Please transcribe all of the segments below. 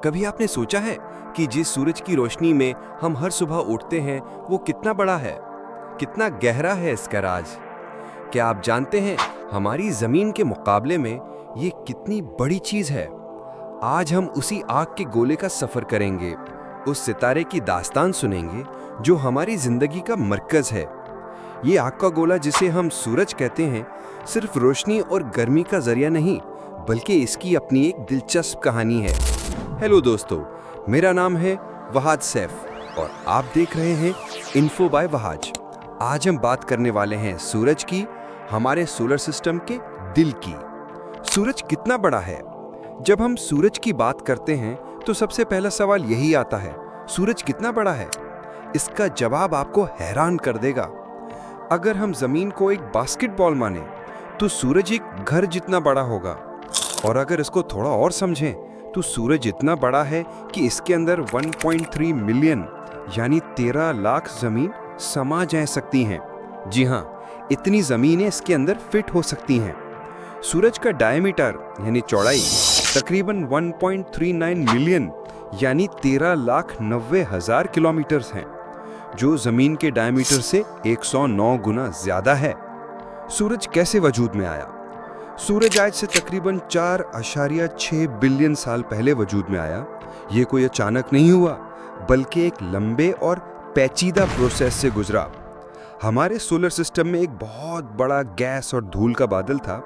कभी आपने सोचा है कि जिस सूरज की रोशनी में हम हर सुबह उठते हैं वो कितना बड़ा है, कितना गहरा है इसका राज? क्या आप जानते हैं हमारी जमीन के मुकाबले में ये कितनी बड़ी चीज है? आज हम उसी आग के गोले का सफर करेंगे, उस सितारे की दास्तान सुनेंगे जो हमारी जिंदगी का मरकज है। ये आग का गोला जिसे हम सूरज कहते हैं, सिर्फ रोशनी और गर्मी का जरिया नहीं, बल्कि इसकी अपनी एक दिलचस्प कहानी है। हेलो दोस्तों, मेरा नाम है वहाज सैफ और आप देख रहे हैं इन्फो बाय वहाज। आज हम बात करने वाले हैं सूरज की, हमारे सोलर सिस्टम के दिल की। सूरज कितना बड़ा है? जब हम सूरज की बात करते हैं तो सबसे पहला सवाल यही आता है, सूरज कितना बड़ा है? इसका जवाब आपको हैरान कर देगा। अगर हम जमीन को एक बास्केटबॉल माने तो सूरज एक घर जितना बड़ा होगा, और अगर इसको थोड़ा और समझें तो सूरज इतना बड़ा है कि इसके अंदर 1.3 मिलियन यानी 13 लाख जमीन समा जा सकती हैं। जी हाँ, इतनी जमीनें इसके अंदर फिट हो सकती हैं। सूरज का डायमीटर यानी चौड़ाई तकरीबन 1.39 मिलियन यानी 13,90,000 किलोमीटर हैं, जो जमीन के डायमीटर से 109 गुना ज्यादा है। सूरज कैसे वजूद में आया? सूरज आज से तकरीबन 4.6 बिलियन साल पहले वजूद में आया। ये कोई अचानक नहीं हुआ, बल्कि एक लंबे और पेचीदा प्रोसेस से गुजरा। हमारे सोलर सिस्टम में एक बहुत बड़ा गैस और धूल का बादल था,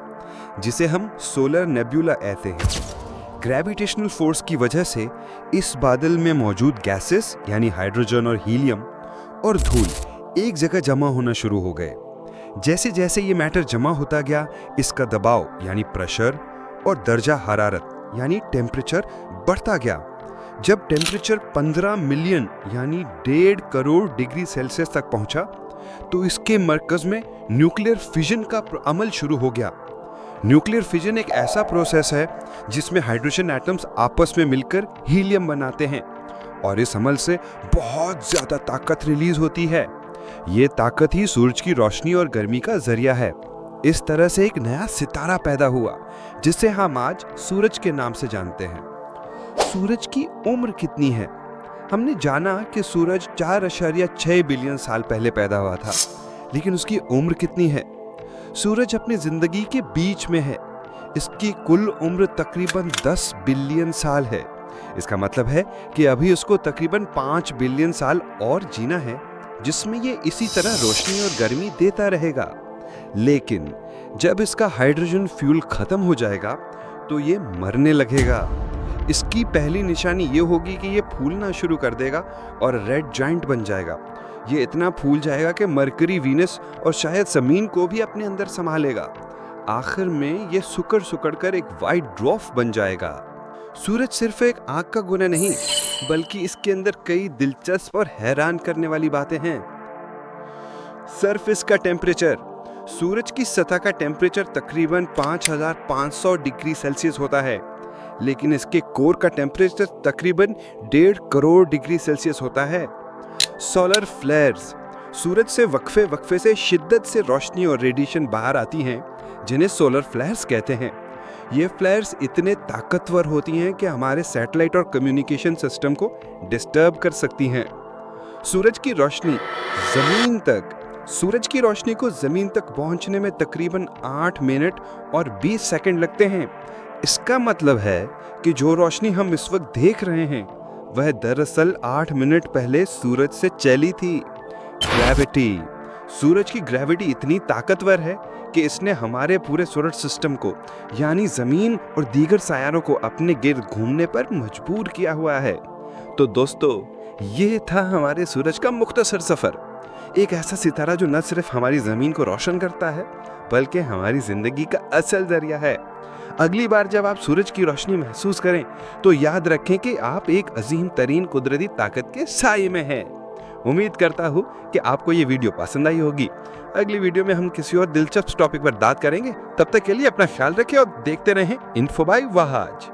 जिसे हम सोलर नेब्यूला कहते हैं। ग्रेविटेशनल फोर्स की वजह से इस बादल में मौजूद गैसेस यानी हाइड्रोजन और हीलियम और धूल एक जगह जमा होना शुरू हो गए। जैसे जैसे ये मैटर जमा होता गया, इसका दबाव यानी प्रेशर और दर्जा हरारत यानी टेम्परेचर बढ़ता गया। जब टेम्परेचर 15 मिलियन यानी 1.5 करोड़ डिग्री सेल्सियस तक पहुंचा, तो इसके मरकज में न्यूक्लियर फिजन का अमल शुरू हो गया। न्यूक्लियर फिजन एक ऐसा प्रोसेस है जिसमें हाइड्रोजन एटम्स आपस में मिलकर हीलियम बनाते हैं, और इस अमल से बहुत ज्यादा ताकत रिलीज होती है। ये ताकत ही सूरज की रोशनी और गर्मी का जरिया है। इस तरह से एक नया सितारा पैदा हुआ, जिसे हम आज सूरज के नाम से जानते हैं। सूरज की उम्र कितनी है? हमने जाना कि सूरज 4.6 बिलियन साल पहले पैदा हुआ था, लेकिन उसकी उम्र कितनी है? सूरज अपनी जिंदगी के बीच में है। इसकी कुल उम्र तकरीबन 10 बिलियन साल है। इसका मतलब है कि अभी उसको तकरीबन 5 बिलियन साल और जीना है, जिसमें ये इसी तरह रोशनी और गर्मी देता रहेगा। लेकिन जब इसका हाइड्रोजन फ्यूल खत्म हो जाएगा तो ये मरने लगेगा। इसकी पहली निशानी ये होगी कि ये फूलना शुरू कर देगा और रेड जाइंट बन जाएगा। ये इतना फूल जाएगा कि मरकरी, वीनस और शायद जमीन को भी अपने अंदर संभालेगा। आखिर में ये सुकड़ कर एक वाइट ड्वार्फ बन जाएगा। सूरज सिर्फ एक आग का गोला नहीं, बल्कि इसके अंदर कई दिलचस्प और हैरान करने वाली बातें हैं। सरफेस का टेम्परेचर। सूरज की सतह का टेम्परेचर तकरीबन 5,500 डिग्री सेल्सियस होता है, लेकिन इसके कोर का टेम्परेचर तकरीबन 1.5 करोड़ डिग्री सेल्सियस होता है। Solar flares. सूरज से वक्फे से शिद्दत से रोशनी और रेडिएशन बाहर आती हैं, जिन्हें सोलर फ्लेयर्स कहते हैं। ये फ्लेयर्स इतने ताकतवर होती हैं कि हमारे सैटेलाइट और कम्युनिकेशन सिस्टम को डिस्टर्ब कर सकती हैं। सूरज की रोशनी को जमीन तक पहुंचने में तकरीबन 8 मिनट और 20 सेकंड लगते हैं। इसका मतलब है कि जो रोशनी हम इस वक्त देख रहे हैं, वह दरअसल 8 मिनट पहले सूरज से चली थी। ग्रेविटी। सूरज की ग्रेविटी इतनी ताकतवर है कि इसने हमारे पूरे सोलर सिस्टम को यानी जमीन और दीगर सायारों को अपने गिर्द घूमने पर मजबूर किया हुआ है। तो दोस्तों, ये था हमारे सूरज का मुख्तसर सफर। एक ऐसा सितारा जो न सिर्फ हमारी जमीन को रोशन करता है, बल्कि हमारी जिंदगी का असल जरिया है। अगली बार जब आप सूरज की रोशनी महसूस करें तो याद रखें कि आप एक अजीम तरीन कुदरती ताकत के साये में हैं। उम्मीद करता हूँ कि आपको ये वीडियो पसंद आई होगी। अगली वीडियो में हम किसी और दिलचस्प टॉपिक पर बात करेंगे। तब तक के लिए अपना ख्याल रखें और देखते रहें इन्फो बाय वहाज।